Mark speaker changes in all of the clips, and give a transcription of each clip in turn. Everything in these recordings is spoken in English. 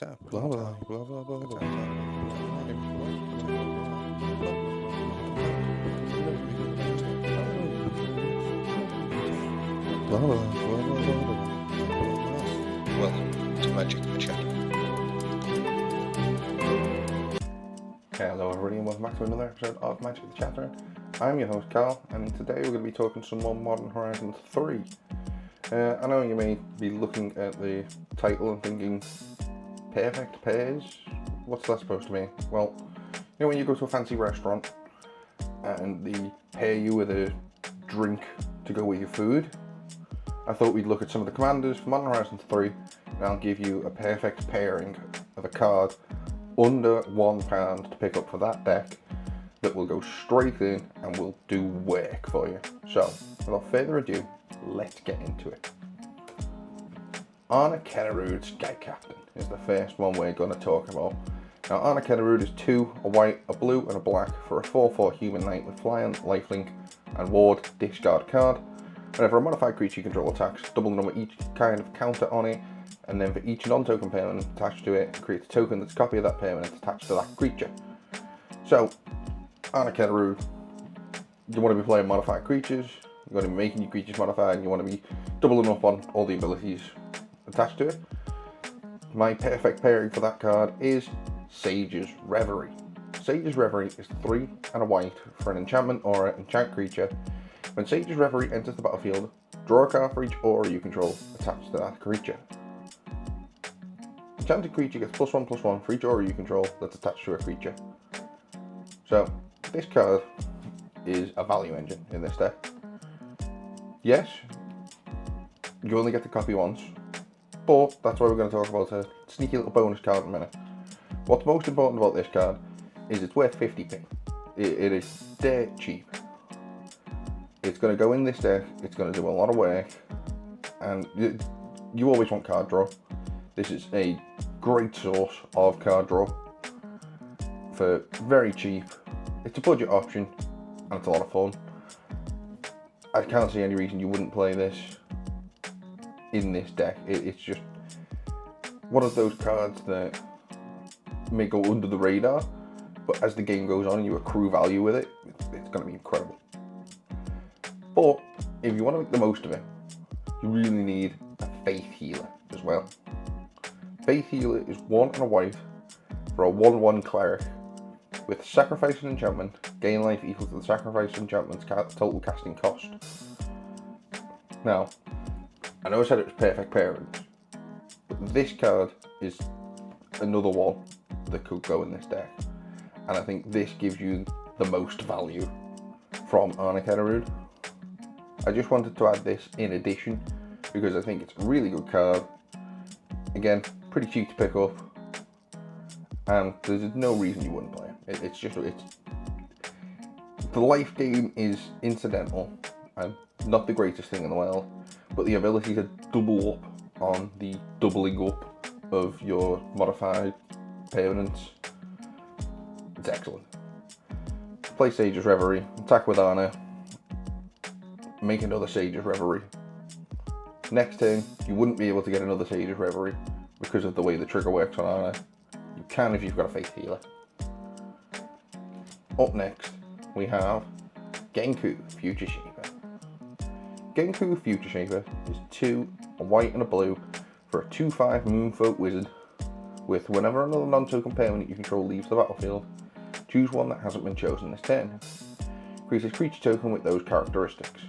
Speaker 1: tap, blah blah blah blah blah blah. Blah blah blah blah blah. Welcome to Magic the Chat.
Speaker 2: Hello everybody and welcome back to another episode of Magic the Chatter. I'm your host Carl, and today we're going to be talking some more Modern Horizons 3. I know you may be looking at the title and thinking, perfect pairs? What's that supposed to mean? Well, you know when you go to a fancy restaurant and they pair you with a drink to go with your food? I thought we'd look at some of the commanders for Modern Horizons 3 and I'll give you a perfect pairing of a card under £1 to pick up for that deck that will go straight in and will do work for you. So, without further ado, let's get into it. Arna Kennerude's Sky Captain is the first one we're going to talk about. Now, Arna Kennerude is 2, a white, a blue and a black for a 4/4 human knight with flying, lifelink and ward, discard card. Whenever a modified creature you control attacks, double the number each kind of counter on it, and then for each non-token permanent attached to it, create a token that's a copy of that permanent attached to that creature. So, Arna Kennerude, you want to be playing modified creatures, you want to be making your creatures modified, and you want to be doubling up on all the abilities attached to it. My perfect pairing for that card is Sage's Reverie. Sage's Reverie is 3 and a white for an enchantment or an enchant creature. When Sage's Reverie enters the battlefield, draw a card for each aura you control attached to that creature. Enchanted creature gets +1/+1 for each aura you control that's attached to a creature. So, this card is a value engine in this deck. Yes, you only get to copy once, but that's why we're going to talk about a sneaky little bonus card in a minute. What's most important about this card is it's worth 50p. It is dirt cheap. It's going to go in this deck, it's going to do a lot of work, and you always want card draw. This is a great source of card draw for very cheap. It's a budget option and it's a lot of fun. I can't see any reason you wouldn't play this in this deck. It's just one of those cards that may go under the radar, but as the game goes on and you accrue value with it, it's going to be incredible. But if you want to make the most of it, you really need a Faith Healer as well. Faith Healer is 1 and a white for a 1/1 cleric with sacrifice and enchantment, gain life equal to the sacrifice and enchantment's total casting cost. Now, I know I said it was perfect pairings, but this card is another one that could go in this deck, and I think this gives you the most value from Arna Kennerude. I just wanted to add this in addition because I think it's a really good card. Again, pretty cheap to pick up, and there's no reason you wouldn't play it. It's the life gain is incidental and not the greatest thing in the world, but the ability to double up on the doubling up of your modified permanents, it's excellent. Play Sage's Reverie, attack with Arna, make another Sage's Reverie. Next turn, you wouldn't be able to get another Sage's Reverie because of the way the trigger works on Arna. You can if you've got a Faith Healer. Up next, we have Gengar, Future Shaper. Gengar Future Shaper is 2, a white and a blue for a 2/5 Moonfolk Wizard with whenever another non-token permanent you control leaves the battlefield, choose one that hasn't been chosen this turn. Create a creature token with those characteristics.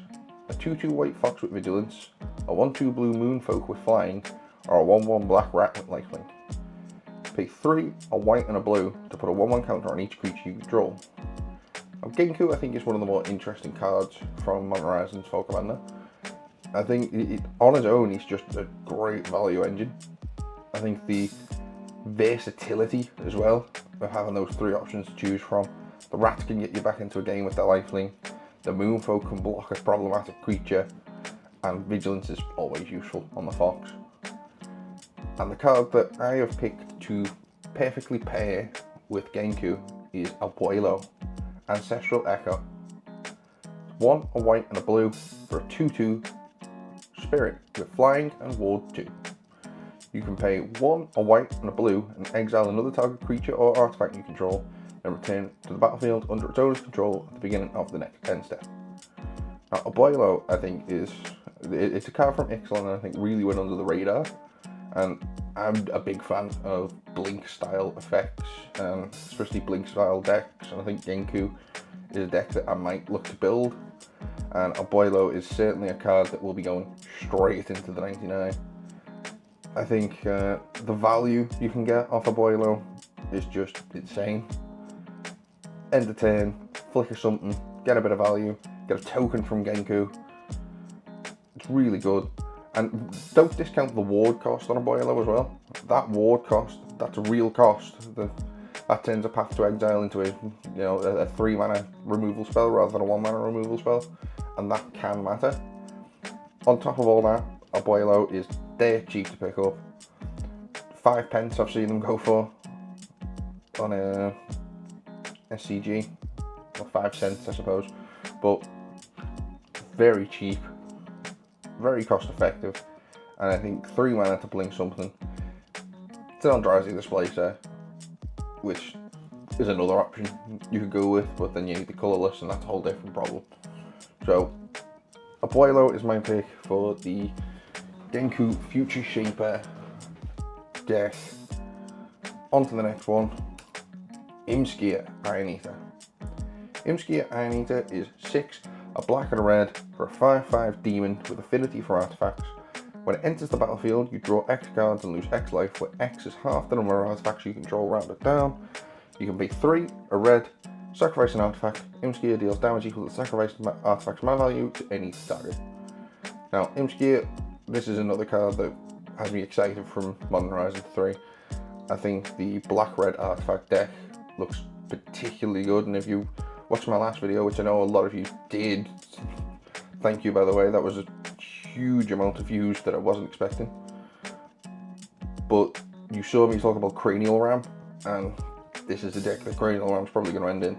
Speaker 2: A 2/2 white fox with vigilance, a 1/2 blue moonfolk with flying, or a 1/1 black rat with lifelink. Pay 3, a white and a blue to put a 1/1 counter on each creature you control. Now, Gengar I think is one of the more interesting cards from Modern Horizons for Commander. I think on its own he's just a great value engine. I think the versatility as well of having those 3 options to choose from. The rat can get you back into a game with their lifelink. The Moonfolk can block a problematic creature, and Vigilance is always useful on the Fox. And the card that I have picked to perfectly pair with Gengar is Abuelo, Ancestral Echo. 1, a white and a blue for a 2/2 Spirit with flying and ward 2. You can pay 1, a white and a blue, and exile another target creature or artifact you control, and return to the battlefield under its owner's control at the beginning of the next end step. Now, Abuelo, I think, it's a card from Ixalan, and I think really went under the radar. And I'm a big fan of Blink style effects, especially Blink style decks. And I think Genku is a deck that I might look to build. And Abuelo is certainly a card that will be going straight into the 99. I think the value you can get off Abuelo is just insane. End of turn, flicker something, get a bit of value, get a token from Genku. It's really good. And don't discount the ward cost on Abuelo as well. That ward cost, that's a real cost. That turns a Path to Exile into a 3 mana removal spell rather than a 1 mana removal spell. And that can matter. On top of all that, Abuelo is dirt cheap to pick up. 5 pence I've seen them go for on a SCG, or 5 cents I suppose, but very cheap, very cost effective, and I think 3 mana to blink something. It's an Eldrazi Displacer, which is another option you could go with, but then you need the colourless and that's a whole different problem. So Abuelo is my pick for the Genku Future Shaper deck. On to the next one. Imia Ioner. Imia Ioner is 6, a black and a red for a 5/5 demon with affinity for artifacts. When it enters the battlefield, you draw X cards and lose X life, where X is half the number of artifacts you control rounded down. You can pay 3, a red, sacrifice an artifact. Imia deals damage equal to the sacrificed artifact's mana value to any target. Now, Imia, this is another card that has me excited from Modern Horizons 3. I think the black-red artifact deck looks particularly good, and if you watched my last video, which I know a lot of you did, thank you by the way, that was a huge amount of views that I wasn't expecting. But you saw me talk about Cranial Ram, and this is the deck that Cranial Ram's probably going to end in.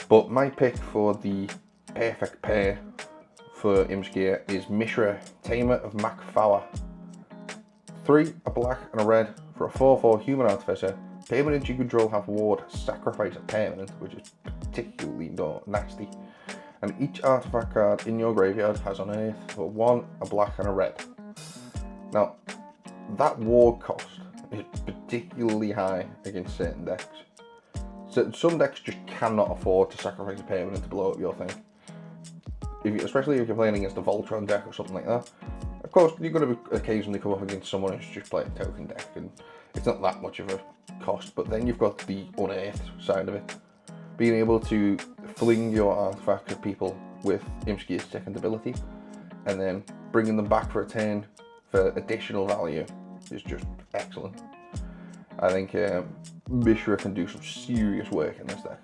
Speaker 2: But my pick for the perfect pair for Imia is Mishra, Tamer of Macfala. 3, a black and a red for a 4/4 human artificer. Permanents you control have ward, sacrifice a permanent, which is particularly nasty. And each artifact card in your graveyard has on earth for 1, a black and a red. Now, that ward cost is particularly high against certain decks. So some decks just cannot afford to sacrifice a permanent to blow up your thing. Especially if you're playing against a Voltron deck or something like that. Of course, you're going to occasionally come up against someone who's just playing a token deck, and it's not that much of a cost, but then you've got the unearthed side of it. Being able to fling your artifacts at people with Imski's second ability, and then bringing them back for a turn for additional value is just excellent. I think Mishra can do some serious work in this deck.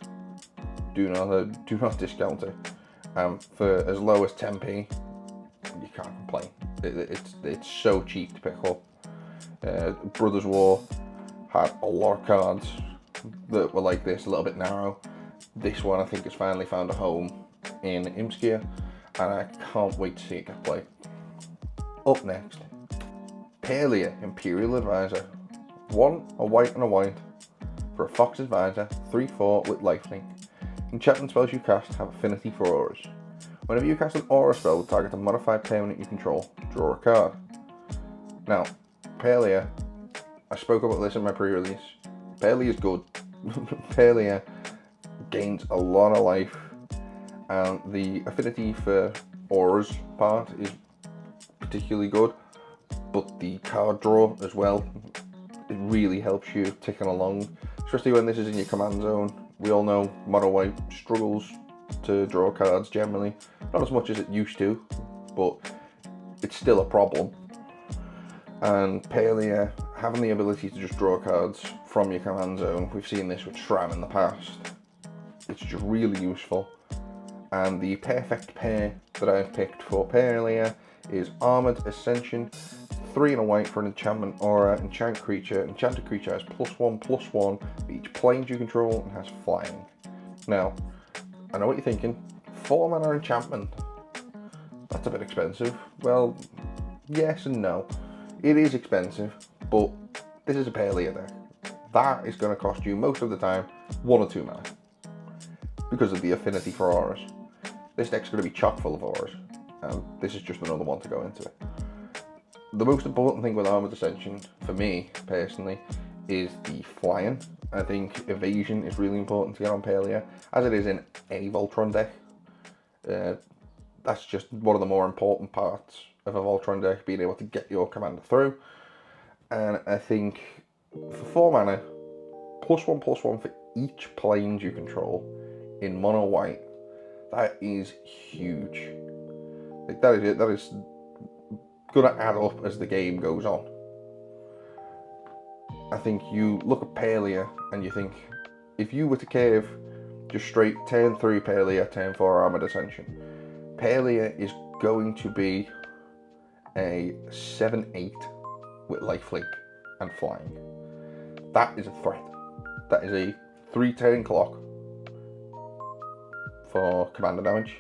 Speaker 2: Do not discount it. For as low as 10p, you can't complain. It's so cheap to pick up. Brothers War had a lot of cards that were like this, a little bit narrow. This one I think has finally found a home in Imia, and I can't wait to see it get played. Up next, Palea, Imperial Advisor. 1, a white and a white for a Fox Advisor, 3/4 with lifelink. Enchantment spells you cast have affinity for auras. Whenever you cast an aura spell that targets a modified permanent you control, draw a card. Now, Palea, I spoke about this in my pre-release. Palea is good. Palea gains a lot of life, and the affinity for auras part is particularly good, but the card draw as well, it really helps you ticking along, especially when this is in your command zone. We all know Mono White struggles to draw cards generally, not as much as it used to, but it's still a problem. And Palea having the ability to just draw cards from your command zone, we've seen this with Shram in the past, it's just really useful. And the perfect pair that I've picked for Palea is Armored Ascension, 3 and a white for an enchantment aura, enchanted creature has +1/+1 for each planes you control and has flying. Now, I know what you're thinking, 4 mana enchantment, that's a bit expensive. Well, yes and no. It is expensive, but this is a Palea deck. That is going to cost you most of the time 1 or 2 mana because of the affinity for auras. This deck's going to be chock full of auras, and this is just another one to go into it. The most important thing with Armored Ascension, for me personally, is the flying. I think evasion is really important to get on Palea, as it is in any Voltron deck. That's just one of the more important parts of a Voltron deck, being able to get your commander through. And I think for 4 mana, +1/+1 for each planes you control in mono white, that is huge. Like, that is it. That is gonna add up as the game goes on. I think you look at Palea and you think, if you were to cave just straight turn 3 Palea, turn 4 Armored Ascension, Palea is going to be a 7/8 with lifelink and flying. That is a threat. That is a 3-turn clock for commander damage,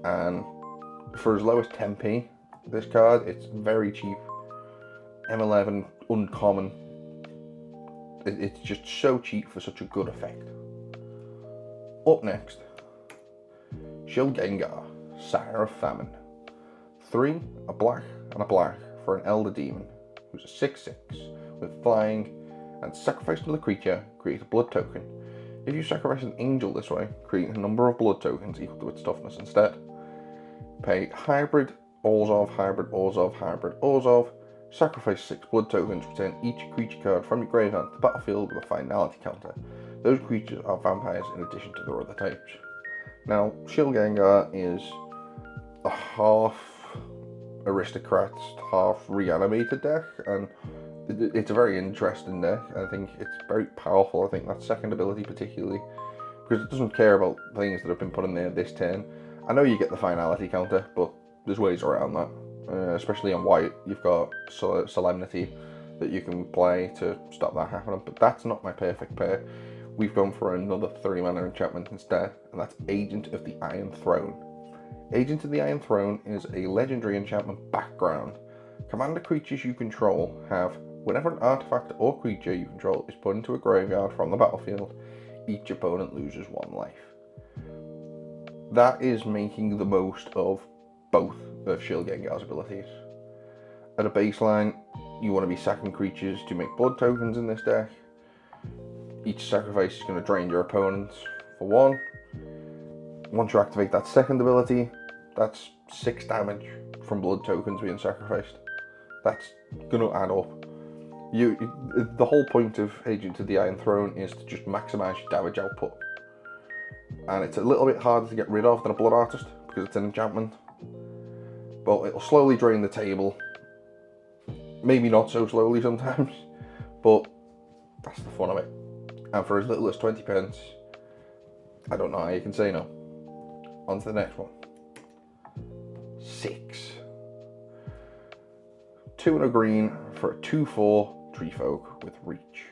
Speaker 2: and for as low as 10p, this card, it's very cheap. M11 uncommon. It's just so cheap for such a good effect. Up next, Shield Gengar, Sire of Famine. 3, a black and a black for an Elder Demon, who's a 6/6 with flying, and sacrifice another creature, create a blood token. If you sacrifice an angel this way, create a number of blood tokens equal to its toughness instead. Pay hybrid Orzhov, hybrid Orzhov, hybrid Orzhov, sacrifice 6 blood tokens, return each creature card from your graveyard to the battlefield with a finality counter. Those creatures are vampires in addition to their other types. Now, Shield Gengar is a half aristocrat, half reanimated deck, and it's a very interesting deck. I think it's very powerful. I think that second ability particularly, because it doesn't care about things that have been put in there this turn. I know you get the finality counter, but there's ways around that. Especially on white, you've got Solemnity that you can play to stop that happening, but that's not my perfect pair. We've gone for another 3 mana enchantment instead, and that's Agent of the Iron Throne. Agent of the Iron Throne is a legendary enchantment background. Commander creatures you control have, whenever an artifact or creature you control is put into a graveyard from the battlefield, each opponent loses 1 life. That is making the most of both of Shield Gengar's abilities. At a baseline, you want to be sacking creatures to make blood tokens in this deck. Each sacrifice is going to drain your opponents for 1. Once you activate that second ability, that's 6 damage from blood tokens being sacrificed. That's going to add up. The whole point of Agent of the Iron Throne is to just maximize your damage output. And it's a little bit harder to get rid of than a Blood Artist because it's an enchantment. But it'll slowly drain the table. Maybe not so slowly sometimes, but that's the fun of it. And for as little as 20 pence, I don't know how you can say no. On to the next one. 6. 2 and a green for a 2/4 Treefolk with reach.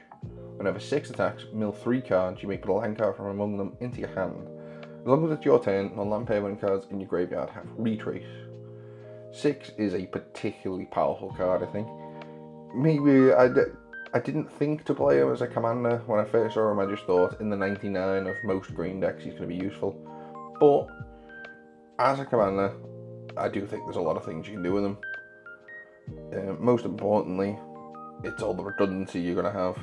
Speaker 2: Whenever 6 attacks, mill 3 cards, you may put a land card from among them into your hand. As long as it's your turn, non-land permanent cards in your graveyard have retrace. 6 is a particularly powerful card, I think. Maybe I didn't think to play him as a commander when I first saw him. I just thought in the 99 of most green decks he's going to be useful. But as a commander, I do think there's a lot of things you can do with him. Most importantly, it's all the redundancy you're going to have.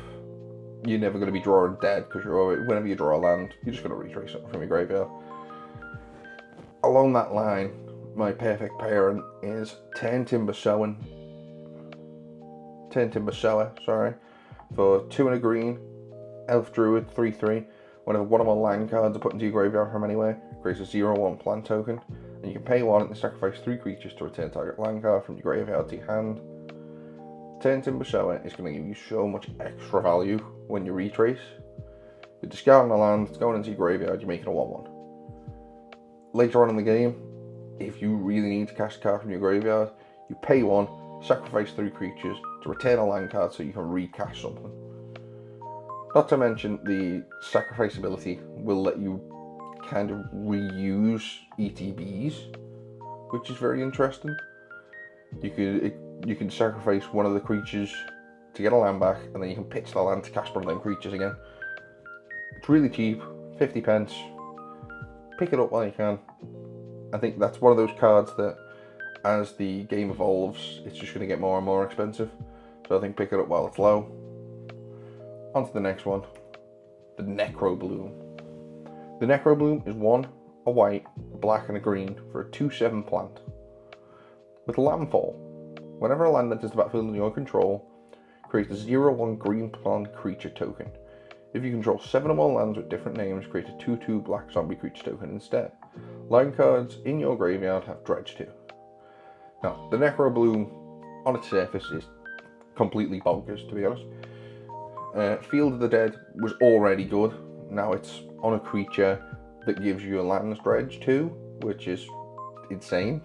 Speaker 2: You're never going to be drawing dead because whenever you draw a land, you're just going to retrace it from your graveyard. Along that line, my perfect pairing is Turn Timber Sower, for 2 and a green, Elf Druid 3/3. Whenever one of my land cards are put into your graveyard from anywhere, creates a 0/1 plant token, and you can pay 1 and sacrifice 3 creatures to return target land card from your graveyard to your hand. Turn Timber Sower is going to give you so much extra value when you retrace. You're discarding a land, it's going into your graveyard, you're making a 1/1. Later on in the game, if you really need to cast a card from your graveyard, you pay 1, sacrifice 3 creatures to return a land card so you can recast something. Not to mention the sacrifice ability will let you kind of reuse ETBs, which is very interesting. you can sacrifice one of the creatures to get a land back, and then you can pitch the land to cast one of them creatures again. It's really cheap, 50 pence. Pick it up while you can. I think that's one of those cards that, as the game evolves, it's just going to get more and more expensive. So I think pick it up while it's low. On to the next one, the Necroblo. The Necroblo is 1, a white, a black and a green for a 2/7 plant. With landfall, whenever a land enters the battlefield under your control, create a 0/1 green plant creature token. If you control 7 or more lands with different names, create a 2/2 black zombie creature token instead. Land cards in your graveyard have dredge too. Now, the Necroblo on its surface is completely bonkers, to be honest. Field of the Dead was already good. Now it's on a creature that gives you a land's dredge too, which is insane.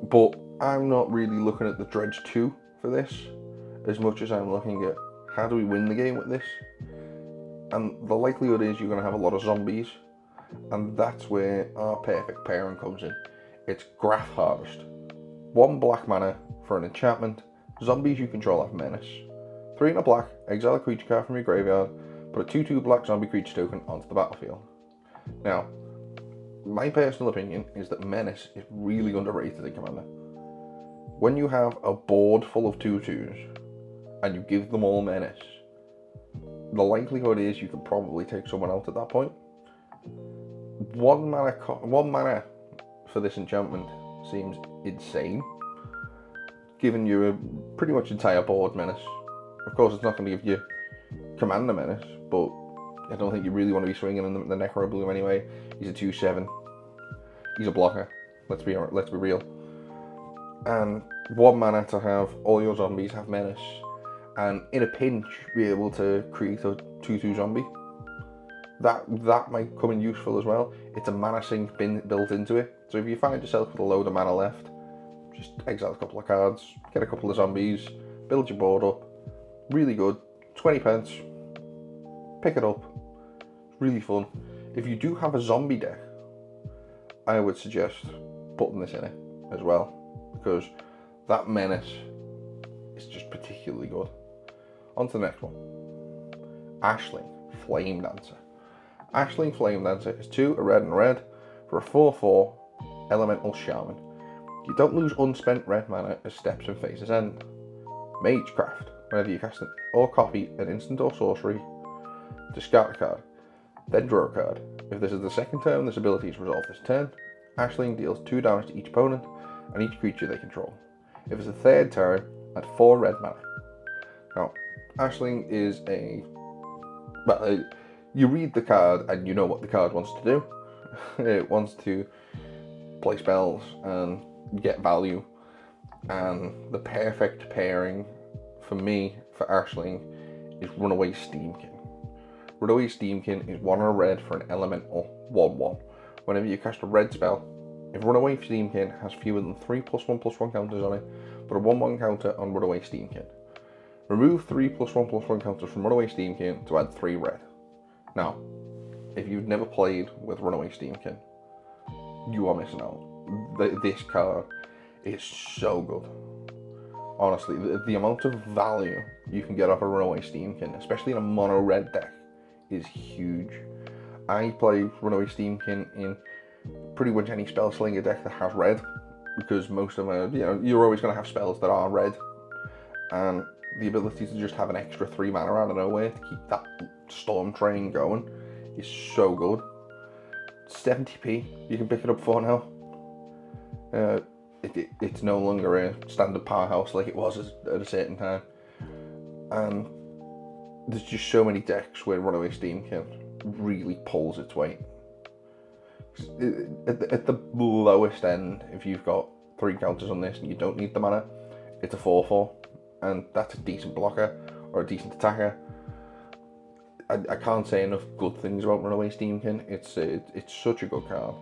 Speaker 2: But I'm not really looking at the dredge 2 for this as much as I'm looking at how do we win the game with this. And the likelihood is you're going to have a lot of zombies, and that's where our perfect pairing comes in. It's Graph Harvest. 1 black mana for an enchantment. Zombies you control have menace. 3 and a black, exile a creature card from your graveyard, put a 2/2 black zombie creature token onto the battlefield. Now, my personal opinion is that menace is really underrated in Commander. When you have a board full of 2/2s and you give them all menace, the likelihood is you can probably take someone out at that point. 1 mana for this enchantment seems insane, giving you a pretty much entire board menace. Of course, it's not going to give you Commander menace, but I don't think you really want to be swinging in the Necroblo anyway. He's a 2/7. He's a blocker. Let's be real. And 1 mana to have all your zombies have menace, and in a pinch be able to create a 2/2 zombie. That might come in useful as well. It's a mana sink built into it. So if you find yourself with a load of mana left, just exile a couple of cards, get a couple of zombies, build your board up. Really good. 20 pence. Pick it up. It's really fun. If you do have a zombie deck, I would suggest putting this in it as well, because that menace is just particularly good. On to the next one. Ashling, Flame Dancer. Ashling Flame Dancer is 2, a red and red, for a 4/4 elemental shaman. You don't lose unspent red mana as steps and phases end. Magecraft. Whenever you cast or copy an instant or sorcery, discard a card, then draw a card. If this is the second turn this ability is resolved this turn, Ashling deals 2 damage to each opponent and each creature they control. If it's the third turn, add 4 red mana. Now, Ashling is you read the card and you know what the card wants to do. It wants to play spells and get value, and the perfect pairing for me, for Ashling, is Runaway Steamkin. Runaway Steamkin is 1 red for an elemental 1/1. Whenever you cast a red spell, if Runaway Steamkin has fewer than 3 +1/+1 counters on it, put a 1/1 counter on Runaway Steamkin. Remove 3 +1/+1 counters from Runaway Steamkin to add 3 red. Now, if you've never played with Runaway Steamkin, you are missing out. This card is so good. Honestly, the amount of value you can get off a Runaway Steamkin, especially in a mono red deck, is huge. I play Runaway Steamkin in pretty much any Spellslinger deck that has red, because most of them are, you're always going to have spells that are red, and the ability to just have an extra 3 mana out of nowhere to keep that storm train going is so good. 70p, you can pick it up for now. It's no longer a standard powerhouse like it was at a certain time, and there's just so many decks where Runaway Steamkin really pulls its weight. At the lowest end, if you've got 3 counters on this and you don't need the mana, it's a 4/4, and that's a decent blocker or a decent attacker. I can't say enough good things about Runaway Steamkin. It's such a good card.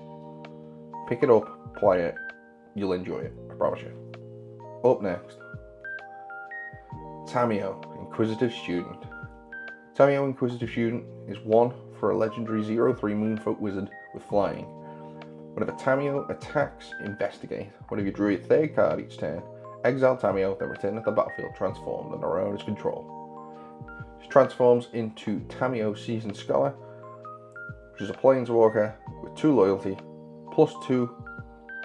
Speaker 2: Pick it up, play it, you'll enjoy it, I promise you. Up next, Tamo, Inquisitive Student. Tamo, Inquisitive Student is 1 for a legendary 0/3 Moonfolk Wizard with flying. Whenever Tamo attacks, investigate. Whenever you draw your 3rd card each turn, Exile Tamo, then return to the battlefield transformed under owner's control. She transforms into Tamo Seasoned Scholar, which is a planeswalker with 2 loyalty, plus 2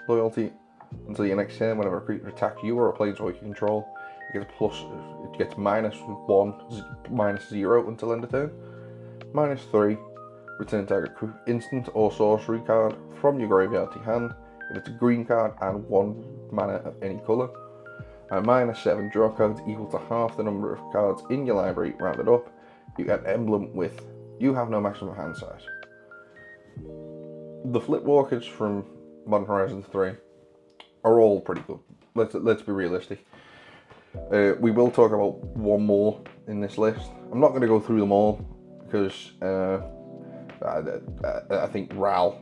Speaker 2: loyalty until your next turn. Whenever a creature attacks you or a planeswalker you control, it gets -1, -0 until end of turn. -3, return target instant or sorcery card from your graveyard to your hand if it's a green card and 1 mana of any colour. And -7, draw cards equal to half the number of cards in your library rounded up. You get an emblem with you have no maximum hand size. The Flipwalkers from Modern Horizons 3 are all pretty good. Let's be realistic. We will talk about one more in this list. I'm not going to go through them all because I think Ral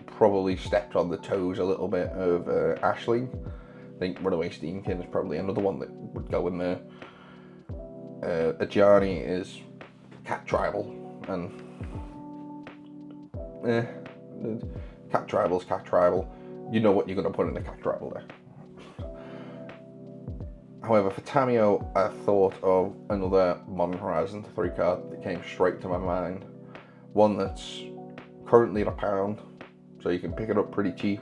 Speaker 2: probably stepped on the toes a little bit of Ashling. I think Runaway Steamkin is probably another one that would go in there. Ajani is Cat Tribal, and Cat Tribal's Cat Tribal. You know what you're going to put in a Cat Tribal there. However, for Tamo, I thought of another Modern Horizons 3 card that came straight to my mind. One that's currently at £1, so you can pick it up pretty cheap.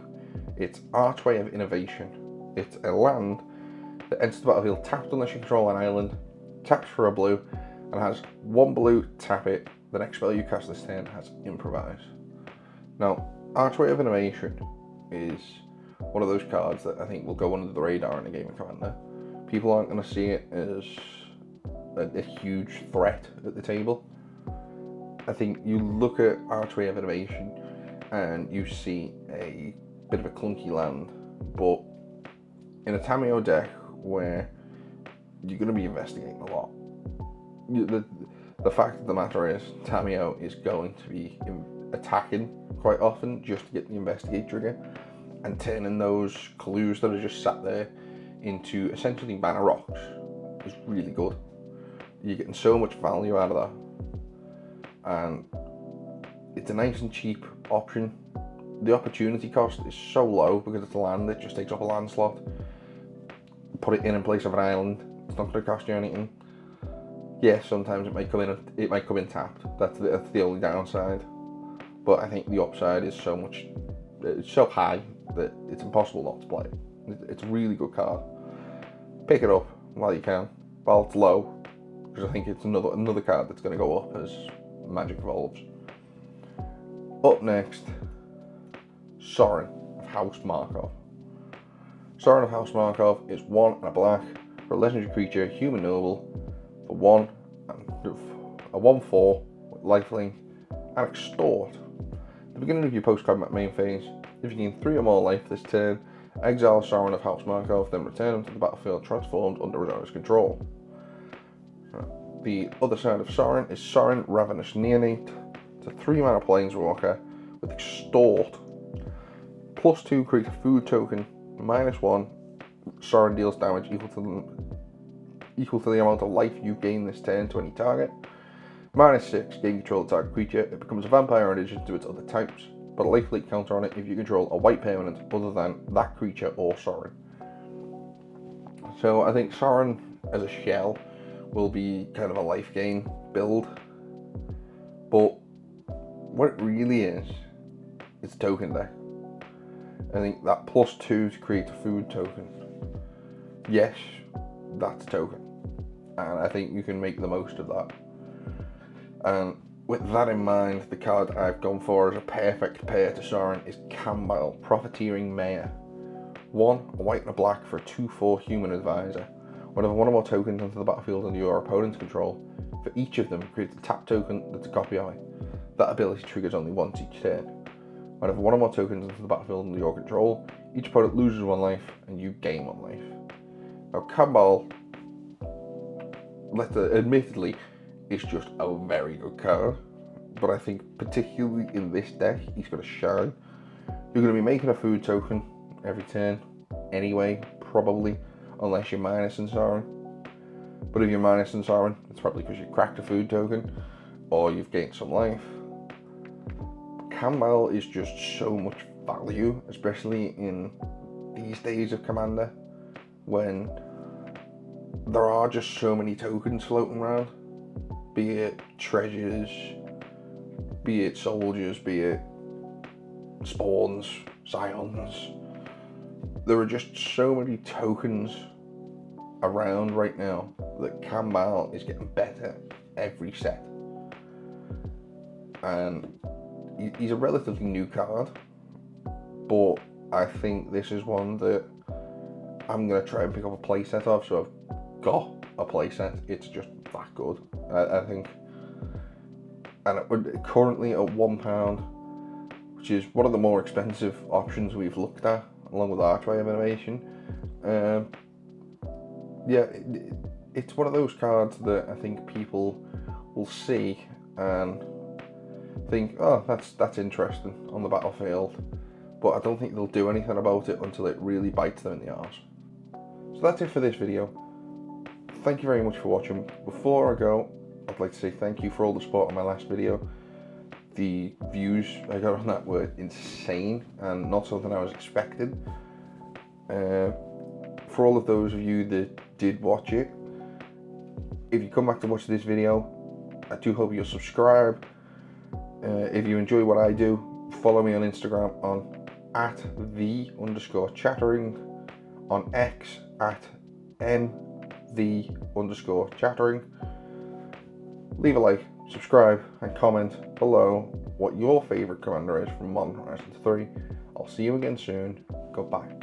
Speaker 2: It's Archway of Innovation. It's a land that enters the battlefield tapped unless you control an island, taps for a blue, and has 1 blue, tap it. The next spell you cast this turn has Improvise. Now, Archway of Innovation is one of those cards that I think will go under the radar in a game of Commander. People aren't going to see it as a huge threat at the table. I think you look at Archway of Innovation and you see a bit of a clunky land, but in a Tamo deck where you're going to be investigating a lot, the fact of the matter is Tamo is going to be attacking quite often just to get the investigate trigger, and turning those clues that are just sat there into essentially mana rocks is really good. You're getting so much value out of that, and it's a nice and cheap option. The opportunity cost is so low because it's a land, it just takes up a land slot. Put it in place of an island, it's not going to cost you anything. Yes, sometimes it might come in tapped. That's the only downside. But I think the upside is it's so high that it's impossible not to play it. It's a really good card. Pick it up while you can, while it's low, because I think it's another card that's going to go up as Magic evolves. Up next, Sorin of House Marov. Sorin of House Marov is 1 and a black for a legendary creature, human noble, for 1 and a 1/4 with lifelink and extort. At the beginning of your post-combat main phase, if you gain 3 or more life this turn, exile Sorin of House Marov, then return him to the battlefield transformed under his owner's control. The other side of Sorin is Sorin Ravenous Neonate. It's a 3 mana planeswalker with extort. +2 create a food token, -1. Sorin deals damage equal to the amount of life you gain this turn to any target. -6, gain control of the target creature. It becomes a vampire in addition to its other types, but a lifelink counter on it if you control a white permanent other than that creature or Sorin. So I think Sorin as a shell will be kind of a life gain build, but what it really is, it's a token deck. I think that +2 to create a food token, yes, that's a token, and I think you can make the most of that. And with that in mind, the card I've gone for as a perfect pair to Sorin is Campbell, Profiteering Mayor. 1, a white and a black for a 2/4 human advisor. Whenever 1 or more tokens enter the battlefield under your opponent's control, for each of them, create a tap token that's a copy of it. That ability triggers only once each turn. Whenever 1 or more tokens enter the battlefield under your control, each opponent loses 1 life and you gain 1 life. Now, Campbell, admittedly, is just a very good card, but I think particularly in this deck, he's going to shine. You're going to be making a food token every turn anyway, probably, unless you're minusing Sorin. But if you're minusing Sorin, it's probably because you cracked a food token or you've gained some life. Campbell is just so much value, especially in these days of Commander. when there are just so many tokens floating around, be it treasures, be it soldiers, be it spawns, scions. There are just so many tokens around right now that Kamal is getting better every set. And he's a relatively new card, but I think this is one that I'm going to try and pick up a playset of, so I've got a playset. It's just that good, I think. And it, currently at £1, which is one of the more expensive options we've looked at, along with Archway of Innovation. Yeah, it's one of those cards that I think people will see and think, oh, that's interesting on the battlefield, but I don't think they'll do anything about it until it really bites them in the arse. So that's it for this video. Thank you very much for watching. Before I go, I'd like to say thank you for all the support on my last video. The views I got on that were insane and not something I was expecting. For all of those of you that did watch it, if you come back to watch this video, I do hope you'll subscribe. If you enjoy what I do, follow me on Instagram on @the_chattering, on X @the_chattering. Leave a like, subscribe, and comment below what your favourite commander is from Modern Horizons 3. I'll see you again soon. Goodbye.